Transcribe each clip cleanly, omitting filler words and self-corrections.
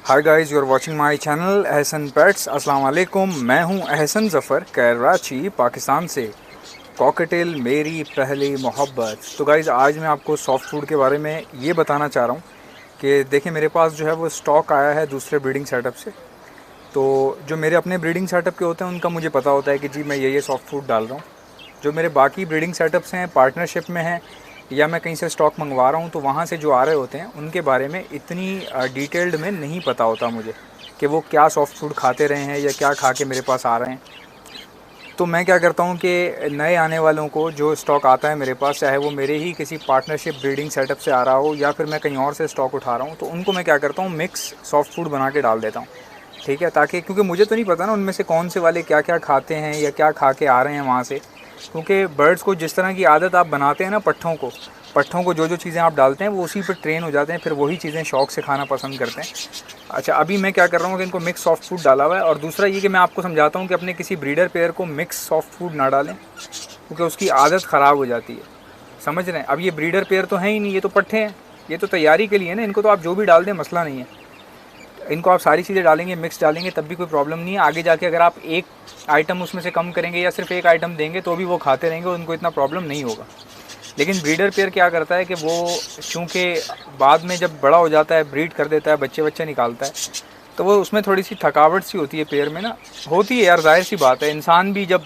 Hi guys, you are watching my channel Ehsan pets. अस्सलाम वालेकुम। मैं हूं एहसन ज़फ़र, कराची पाकिस्तान से। कॉकटेल मेरी पहली मोहब्बत। तो गाइस, आज मैं आपको सॉफ्ट फूड के बारे में ये बताना चाह रहा हूं कि देखिए, मेरे पास जो है वो स्टॉक आया है दूसरे ब्रीडिंग सेटअप से। तो जो मेरे अपने ब्रीडिंग सेटअप के होते हैं उनका मुझे पता होता है कि जी मैं ये सॉफ्ट फूड डाल रहा हूँ। जो मेरे बाकी ब्रीडिंग सेटअप्स हैं, पार्टनरशिप में हैं या मैं कहीं से स्टॉक मंगवा रहा हूँ, तो वहाँ से जो आ रहे होते हैं उनके बारे में इतनी डिटेल्ड में नहीं पता होता मुझे कि वो क्या सॉफ्ट फूड खाते रहे हैं या क्या खा के मेरे पास आ रहे हैं। तो मैं क्या करता हूँ कि नए आने वालों को जो स्टॉक आता है मेरे पास, चाहे वो मेरे ही किसी पार्टनरशिप ब्रीडिंग सेटअप से आ रहा हो या फिर मैं कहीं और से स्टॉक उठा रहा हूँ, तो उनको मैं क्या करता हूँ, मिक्स सॉफ्ट फूड बना के डाल देता हूँ। ठीक है, ताकि क्योंकि मुझे तो नहीं पता ना उनमें से कौन से वाले क्या क्या खाते हैं या क्या खा के आ रहे हैं वहाँ से। क्योंकि बर्ड्स को जिस तरह की आदत आप बनाते हैं ना, पट्ठों को जो जो चीज़ें आप डालते हैं वो उसी पर ट्रेन हो जाते हैं, फिर वही चीज़ें शौक़ से खाना पसंद करते हैं। अच्छा, अभी मैं क्या कर रहा हूँ कि इनको मिक्स सॉफ्ट फूड डाला हुआ है। और दूसरा ये कि मैं आपको समझाता हूँ कि अपने किसी ब्रीडर पेयर को मिक्स सॉफ्ट फूड ना डालें, क्योंकि उसकी आदत ख़राब हो जाती है। समझ रहे हैं? अब ये ब्रीडर पेयर तो है ही नहीं, ये तो पट्ठे हैं, ये तो तैयारी के लिए ना। इनको तो आप जो भी डाल दें मसला नहीं है। इनको आप सारी चीज़ें डालेंगे, मिक्स डालेंगे, तब भी कोई प्रॉब्लम नहीं है। आगे जाके अगर आप एक आइटम उसमें से कम करेंगे या सिर्फ एक आइटम देंगे तो भी वो खाते रहेंगे, उनको इतना प्रॉब्लम नहीं होगा। लेकिन ब्रीडर पेयर क्या करता है कि वो चूँकि बाद में जब बड़ा हो जाता है, ब्रीड कर देता है, बच्चे निकालता है, तो वो उसमें थोड़ी सी थकावट सी होती है पेयर में ना। होती है यार, जाहिर सी बात है। इंसान भी जब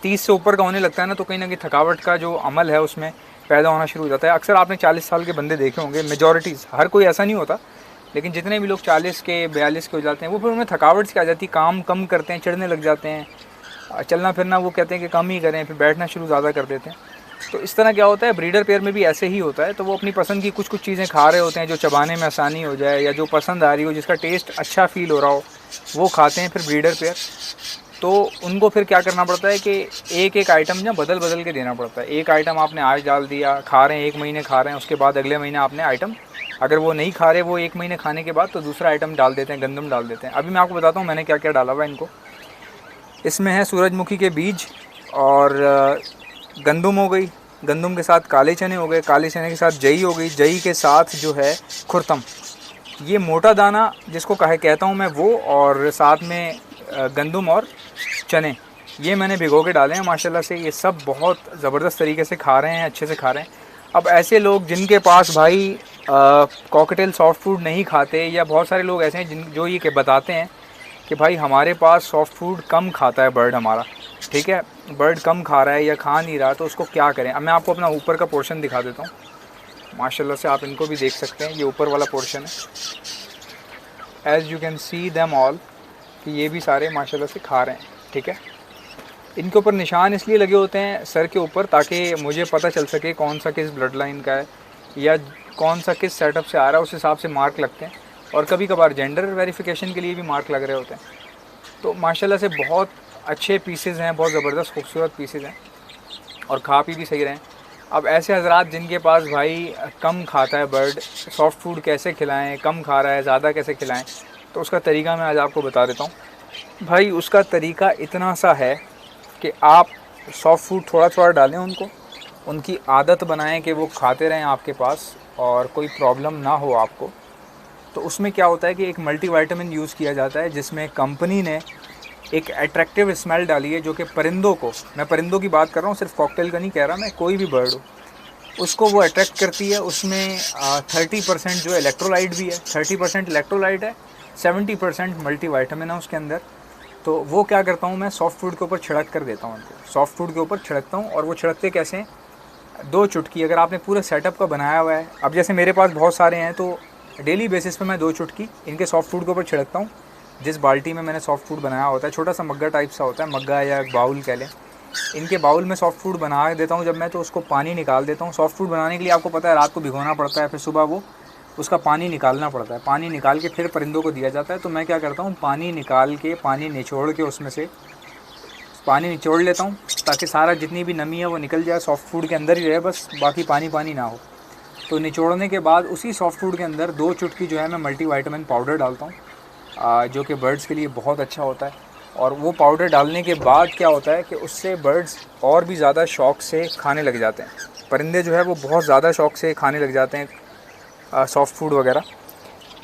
30 से ऊपर का होने लगता है ना, तो कहीं ना कहीं थकावट का जो अमल है उसमें पैदा होना शुरू हो जाता है। अक्सर आपने 40 साल के बंदे देखे होंगे, मेजॉरिटीज़, हर कोई ऐसा नहीं होता, लेकिन जितने भी लोग 40 के 42 के हो जाते हैं, वो फिर उनमें थकावट सी आ जाती है, काम कम करते हैं, चिढ़ने लग जाते हैं, चलना फिरना वो कहते हैं कि कम ही करें, फिर बैठना शुरू ज़्यादा कर देते हैं। तो इस तरह क्या होता है, ब्रीडर पेयर में भी ऐसे ही होता है। तो वो अपनी पसंद की कुछ कुछ चीज़ें खा रहे होते हैं जो चबाने में आसानी हो जाए या जो पसंद आ रही हो, जिसका टेस्ट अच्छा फील हो रहा हो, वो खाते हैं फिर ब्रीडर पेयर। तो उनको फिर क्या करना पड़ता है कि एक एक आइटम ना बदल बदल के देना पड़ता है। एक आइटम आपने आज डाल दिया, खा रहे हैं, 1 महीने खा रहे हैं, उसके बाद अगले महीने आपने आइटम, अगर वो नहीं खा रहे वो 1 महीने खाने के बाद, तो दूसरा आइटम डाल देते हैं, गंदम डाल देते हैं। अभी मैं आपको बताता हूँ मैंने क्या क्या डाला हुआ है इनको। इसमें है सूरजमुखी के बीज और गंदम हो गई, गंदम के साथ काले चने हो गए, काले चने के साथ जई हो गई, जई के साथ जो है खुरतम, ये मोटा दाना जिसको कहता हूँ मैं वो, और साथ में गंदम और चने, ये मैंने भिगो के डाले हैं। माशाल्लाह से ये सब बहुत ज़बरदस्त तरीके से खा रहे हैं, अच्छे से खा रहे हैं। अब ऐसे लोग जिनके पास भाई कॉकटेल सॉफ्ट फूड नहीं खाते, या बहुत सारे लोग ऐसे हैं जो ये बताते हैं कि भाई हमारे पास सॉफ्ट फूड कम खाता है बर्ड हमारा, ठीक है, बर्ड कम खा रहा है या खा नहीं रहा, तो उसको क्या करें। अब मैं आपको अपना ऊपर का पोर्शन दिखा देता हूँ। माशाल्लाह से आप इनको भी देख सकते हैं, ये ऊपर वाला पोर्शन है। As you can see them all, कि ये भी सारे माशाल्लाह से खा रहे हैं, ठीक है। इनके ऊपर निशान इसलिए लगे होते हैं सर के ऊपर, ताकि मुझे पता चल सके कौन सा किस ब्लड लाइन का है या कौन सा किस सेटअप से आ रहा है, उस हिसाब से मार्क लगते हैं। और कभी कभार जेंडर वेरिफिकेशन के लिए भी मार्क लग रहे होते हैं। तो माशाल्लाह से बहुत अच्छे पीसेज हैं, बहुत ज़बरदस्त खूबसूरत पीसेज हैं, और खा पी भी सही रहे हैं। अब ऐसे हजरात जिनके पास भाई कम खाता है बर्ड, सॉफ्ट फूड कैसे खिलाएं, कम खा रहा है, ज़्यादा कैसे खिलाएं, तो उसका तरीका मैं आज आपको बता देता हूँ। भाई उसका तरीका इतना सा है कि आप सॉफ्ट फूड थोड़ा थोड़ा डालें उनको, उनकी आदत बनाएं कि वो खाते रहें आपके पास और कोई प्रॉब्लम ना हो आपको। तो उसमें क्या होता है कि एक मल्टीविटामिन यूज़ किया जाता है, जिसमें कंपनी ने एक अट्रैक्टिव स्मेल डाली है, जो कि परिंदों को, मैं परिंदों की बात कर रहा हूँ, सिर्फ कॉकटेल का नहीं कह रहा मैं, कोई भी बर्ड हो उसको वो अट्रैक्ट करती है। उसमें 30% जो इलेक्ट्रोलाइट भी है, 30% इलेक्ट्रोलाइट है, 70% मल्टीविटामिन है उसके अंदर। तो वो क्या करता हूँ मैं, सॉफ्ट फूड के ऊपर छिड़क कर देता हूँ उनको, सॉफ्ट फूड के ऊपर छिड़कता हूँ। और वो छिड़कते कैसे हैं, 2 चुटकी, अगर आपने पूरे सेटअप का बनाया हुआ है, अब जैसे मेरे पास बहुत सारे हैं, तो डेली बेसिस पे मैं 2 चुटकी इनके सॉफ्ट फूड के ऊपर छिड़कता हूँ। जिस बाल्टी में मैंने सॉफ्ट फूड बनाया होता है, छोटा सा मग्गा टाइप सा होता है, मग्गा या बाउल कह लें, इनके बाउल में सॉफ्ट फूड बना देता हूँ जब मैं, तो उसको पानी निकाल देता हूँ। सॉफ्ट फूड बनाने के लिए आपको पता है रात को भिगोना पड़ता है, फिर सुबह वो उसका पानी निकालना पड़ता है, पानी निकाल के फिर परिंदों को दिया जाता है। तो मैं क्या करता हूँ, पानी निकाल के, पानी निचोड़ के, उसमें से पानी निचोड़ लेता हूँ, ताकि सारा जितनी भी नमी है वो निकल जाए, सॉफ्ट फूड के अंदर ही रहे बस, बाकी पानी पानी ना हो। तो निचोड़ने के बाद उसी सॉफ्ट फूड के अंदर 2 चुटकी जो है मैं मल्टीविटामिन पाउडर डालता हूँ, जो कि बर्ड्स के लिए बहुत अच्छा होता है। और वो पाउडर डालने के बाद क्या होता है कि उससे बर्ड्स और भी ज़्यादा शौक़ से खाने लग जाते हैं। परिंदे जो है वो बहुत ज़्यादा शौक़ से खाने लग जाते हैं सॉफ्ट फूड वगैरह।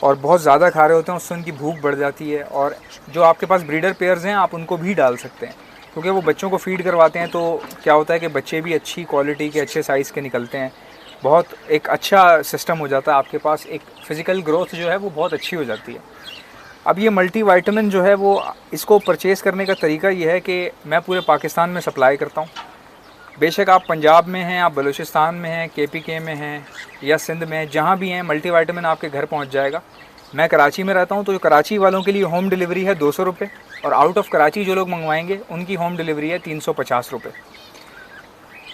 और बहुत ज़्यादा खा रहे होते हैं उससे उनकी भूख बढ़ जाती है। और जो आपके पास ब्रीडर पेयर्स हैं आप उनको भी डाल सकते हैं, क्योंकि वो बच्चों को फीड करवाते हैं तो क्या होता है कि बच्चे भी अच्छी क्वालिटी के अच्छे साइज़ के निकलते हैं। बहुत एक अच्छा सिस्टम हो जाता है आपके पास, एक फ़िज़िकल ग्रोथ जो है वो बहुत अच्छी हो जाती है। अब ये मल्टी वाइटामिन जो है वो इसको परचेज़ करने का तरीका ये है कि मैं पूरे पाकिस्तान में सप्लाई करता हूँ। बेशक आप पंजाब में हैं, आप बलूचिस्तान में हैं, KPK में हैं या सिंध में हैं, जहाँ भी हैं मल्टी वाइटामिन आपके घर पहुँच जाएगा। मैं कराची में रहता हूँ तो जो कराची वालों के लिए होम डिलीवरी है 200 रुपये, और आउट ऑफ कराची जो लोग मंगवाएंगे उनकी होम डिलीवरी है 350 रुपये।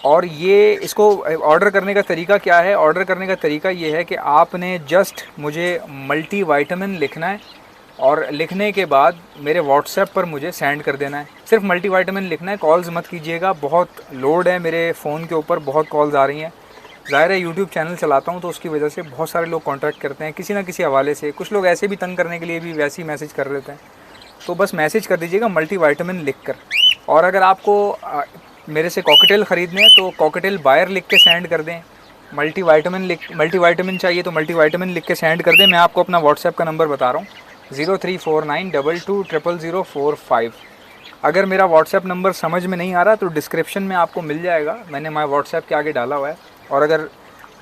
और ये इसको ऑर्डर करने का तरीका क्या है? ऑर्डर करने का तरीका ये है कि आपने जस्ट मुझे मल्टी वाइटामिन लिखना है और लिखने के बाद मेरे व्हाट्सएप पर मुझे सेंड कर देना है। सिर्फ मल्टी वाइटामिन लिखना है, कॉल्स मत कीजिएगा। बहुत लोड है मेरे फ़ोन के ऊपर, बहुत कॉल्स आ रही हैं। ज़ाहिर है यूट्यूब चैनल चलाता हूँ तो उसकी वजह से बहुत सारे लोग कांटेक्ट करते हैं किसी ना किसी हवाले से। कुछ लोग ऐसे भी तंग करने के लिए भी वैसे ही मैसेज कर देते हैं, तो बस मैसेज कर दीजिएगा मल्टी वाइटामिन लिख कर। और अगर आपको मेरे से कॉकटेल ख़रीदने हैं तो कॉकटेल बायर लिख के सेंड कर दें। मल्टी वाइटामिन चाहिए तो मल्टी वाइटामिन लिख के सेंड कर दें। मैं आपको अपना व्हाट्सएप का नंबर बता रहा हूँ, 0349220045। अगर मेरा व्हाट्सएप नंबर समझ में नहीं आ रहा तो डिस्क्रिप्शन में आपको मिल जाएगा, मैंने माय व्हाट्सएप के आगे डाला हुआ है। और अगर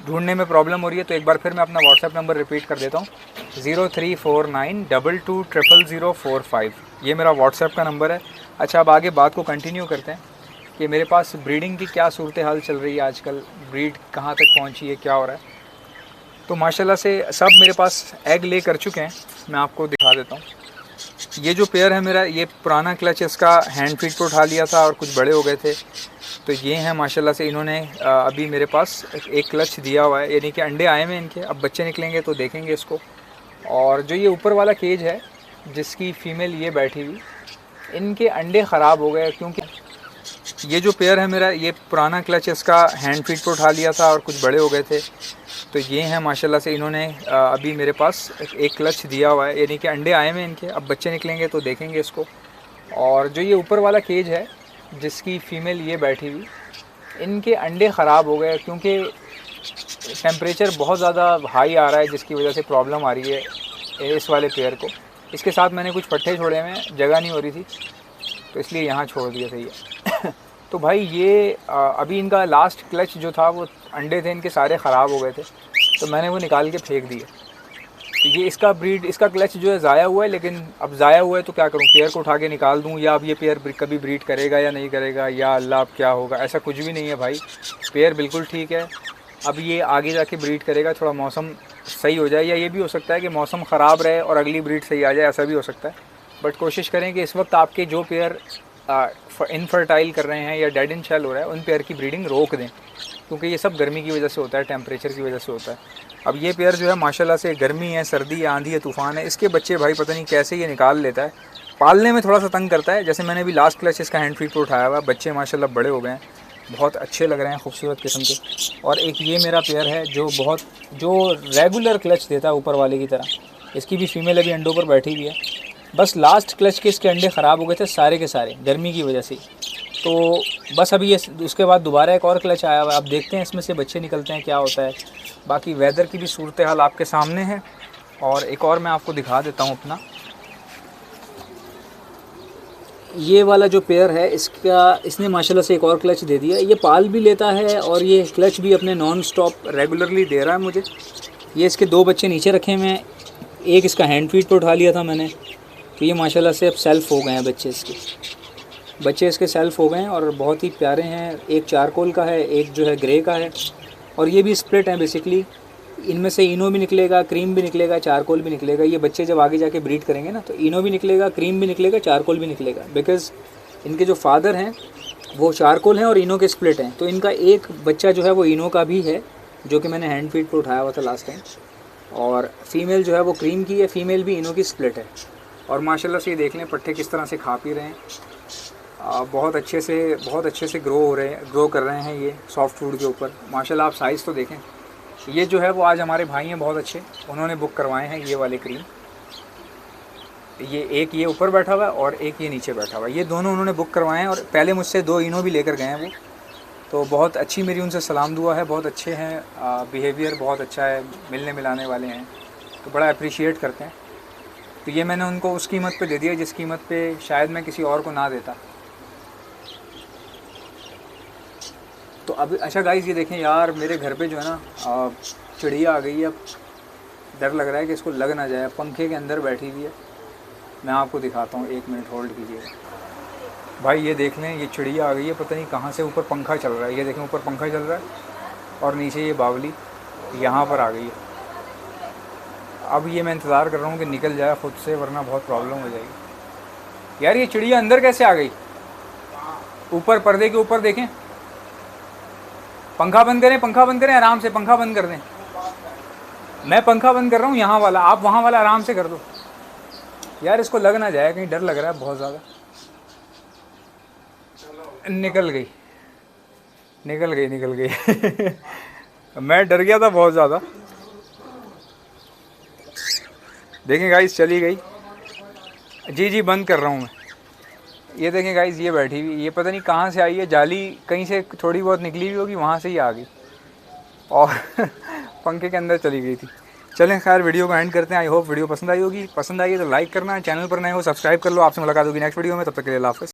ढूंढने में प्रॉब्लम हो रही है तो एक बार फिर मैं अपना व्हाट्सएप नंबर रिपीट कर देता हूँ, 0349220045। ये मेरा व्हाट्सएप का नंबर है। अच्छा, अब आगे बात को कंटिन्यू करते हैं कि मेरे पास ब्रीडिंग की क्या सूरत हाल चल रही है आजकल, ब्रीड कहाँ तक पहुँची है, क्या हो रहा है। तो माशाल्लाह से सब मेरे पास एग ले कर चुके हैं। मैं आपको दिखा देता हूँ। ये जो पेयर है मेरा, ये पुराना क्लच इसका हैंड फीड पर उठा लिया था और कुछ बड़े हो गए थे, तो ये हैं माशाल्लाह से। इन्होंने अभी मेरे पास एक क्लच दिया हुआ है, यानी कि अंडे आए हुए इनके, अब बच्चे निकलेंगे तो देखेंगे इसको। और जो ये ऊपर वाला केज है जिसकी फ़ीमेल ये बैठी हुई, इनके अंडे ख़राब हो गए, क्योंकि ये जो पेयर है मेरा, ये पुराना क्लच इसका हैंड फीड पर उठा लिया था और कुछ बड़े हो गए थे, तो ये हैं माशाल्लाह से। इन्होंने अभी मेरे पास एक क्लच दिया हुआ है, यानी कि अंडे आए हुए इनके, अब बच्चे निकलेंगे तो देखेंगे इसको। और जो ये ऊपर वाला केज है जिसकी फ़ीमेल ये बैठी हुई, इनके अंडे ख़राब हो गए, क्योंकि टेम्परेचर बहुत ज़्यादा हाई आ रहा है जिसकी वजह से प्रॉब्लम आ रही है इस वाले पेयर को। इसके साथ मैंने कुछ पट्टे छोड़े हुए हैं, जगह नहीं हो रही थी तो इसलिए यहाँ छोड़ दिया, सही है। तो भाई ये अभी इनका लास्ट क्लच जो था, वो अंडे थे इनके सारे ख़राब हो गए थे, तो मैंने वो निकाल के फेंक दिए। तो ये इसका क्लच जो है ज़ाया हुआ है, लेकिन अब ज़ाया हुआ है तो क्या करूँ, पेयर को उठा के निकाल दूँ, या अब ये पेयर कभी ब्रीड करेगा या नहीं करेगा, या अल्लाह अब क्या होगा। ऐसा कुछ भी नहीं है भाई, पेयर बिल्कुल ठीक है। अब ये आगे जाके ब्रीड करेगा, थोड़ा मौसम सही हो जाए, या ये भी हो सकता है कि मौसम ख़राब रहे और अगली ब्रीड सही आ जाए, ऐसा भी हो सकता है। बट कोशिश करें कि इस वक्त आपके जो पेयर इनफर्टाइल कर रहे हैं या डेड इन शेल हो रहा है, उन पेयर की ब्रीडिंग रोक दें, क्योंकि ये सब गर्मी की वजह से होता है, टेम्परेचर की वजह से होता है। अब ये पेयर जो है माशाल्लाह से, गर्मी है, सर्दी है, आंधी है, तूफ़ान है, इसके बच्चे भाई पता नहीं कैसे ये निकाल लेता है। पालने में थोड़ा सा तंग करता है। जैसे मैंने भी लास्ट क्लच इसका हैंड फीड पर उठाया हुआ, बच्चे माशाल्लाह बड़े हो गए हैं, बहुत अच्छे लग रहे हैं, खूबसूरत किस्म के। और एक ये मेरा पेयर है जो रेगुलर क्लच देता है ऊपर वाले की तरह, इसकी भी फ़ीमेल अभी अंडों पर बैठी हुई है। बस लास्ट क्लच के इसके अंडे ख़राब हो गए थे सारे के सारे, गर्मी की वजह से। तो बस अभी ये उसके बाद दोबारा एक और क्लच आया हुआ है, अब देखते हैं इसमें से बच्चे निकलते हैं, क्या होता है। बाकी वेदर की भी सूरत हाल आपके सामने है। और एक और मैं आपको दिखा देता हूँ अपना, ये वाला जो पेयर है इसने माशाल्लाह से एक और क्लच दे दिया। ये पाल भी लेता है और ये क्लच भी अपने नॉन स्टॉप रेगुलरली दे रहा है मुझे। ये इसके 2 बच्चे नीचे रखे हैं, मैं एक इसका हैंड फीड पर उठा लिया था मैंने, तो ये माशाल्लाह से अब सेल्फ़ हो गए हैं बच्चे इसके सेल्फ़ हो गए हैं और बहुत ही प्यारे हैं। एक चारकोल का है, एक जो है ग्रे का है, और ये भी स्प्लिट है बेसिकली। इनमें से इनो भी निकलेगा, क्रीम भी निकलेगा, चारकोल भी निकलेगा। ये बच्चे जब आगे जाके ब्रीड करेंगे ना, तो इनो भी निकलेगा, क्रीम भी निकलेगा, चारकोल भी निकलेगा, बिकॉज़ इनके जो फादर हैं वो चारकोल हैं और इनो के स्प्लिट हैं। तो इनका एक बच्चा जो है वो इनो का भी है, जो कि मैंने हैंड फीड पर उठाया हुआ था लास्ट टाइम। और फीमेल जो है वो क्रीम की है, फीमेल भी इनो की स्प्लिट है। और माशाल्लाह से ये देख लें पट्टे किस तरह से खा पी रहे हैं, बहुत अच्छे से ग्रो कर रहे हैं ये सॉफ्ट फूड के ऊपर। माशाल्लाह आप साइज़ तो देखें। ये जो है वो आज हमारे भाई हैं बहुत अच्छे, उन्होंने बुक करवाए हैं ये वाले क्रीम। एक ये ऊपर बैठा हुआ है और एक ये नीचे बैठा हुआ है, ये दोनों उन्होंने बुक करवाए हैं। और पहले मुझसे 2 इनो भी लेकर गए हैं वो, तो बहुत अच्छी मेरी उनसे सलाम दुआ है, बहुत अच्छे हैं, बिहेवियर बहुत अच्छा है, मिलने मिलाने वाले हैं। तो बड़ा अप्रिशिएट करते हैं। तो ये मैंने उनको उस कीमत पे दे दिया जिस कीमत पे शायद मैं किसी और को ना देता। तो अब अच्छा गाइस ये देखें यार, मेरे घर पे जो है ना चिड़िया आ गई है। अब डर लग रहा है कि इसको लग ना जाए। पंखे के अंदर बैठी हुई है, मैं आपको दिखाता हूँ, 1 मिनट होल्ड कीजिएगा। भाई ये देख लें, ये चिड़िया आ गई है, पता नहीं कहाँ से ऊपर पंखा चल रहा है। ये देखें ऊपर पंखा चल रहा है और नीचे ये बावली यहाँ पर आ गई है। अब ये मैं इंतज़ार कर रहा हूँ कि निकल जाए ख़ुद से, वरना बहुत प्रॉब्लम हो जाएगी। यार ये चिड़िया अंदर कैसे आ गई? ऊपर पर्दे के ऊपर देखें। पंखा बंद करें, पंखा बंद करें, आराम से पंखा बंद कर दें। मैं पंखा बंद कर रहा हूँ यहाँ वाला, आप वहाँ वाला आराम से कर दो। यार इसको लग ना जाए, कहीं डर लग रहा है बहुत ज़्यादा। निकल गई निकल गई निकल गई मैं डर गया था बहुत ज़्यादा। देखें गाइस चली गई। जी बंद कर रहा हूँ मैं। ये देखें गाइस, ये बैठी हुई, ये पता नहीं कहाँ से आई है। जाली कहीं से थोड़ी बहुत निकली हुई होगी, वहाँ से ही आ गई और पंखे के अंदर चली गई थी। चलें खैर वीडियो को एंड करते हैं। आई होप वीडियो पसंद आई होगी। पसंद आई है तो लाइक करना, चैनल पर नए हो सब्सक्राइब कर लो। आपसे मुलाकात होगी नेक्स्ट वीडियो में, तब तक के लिए अल्लाह हाफ़िज़।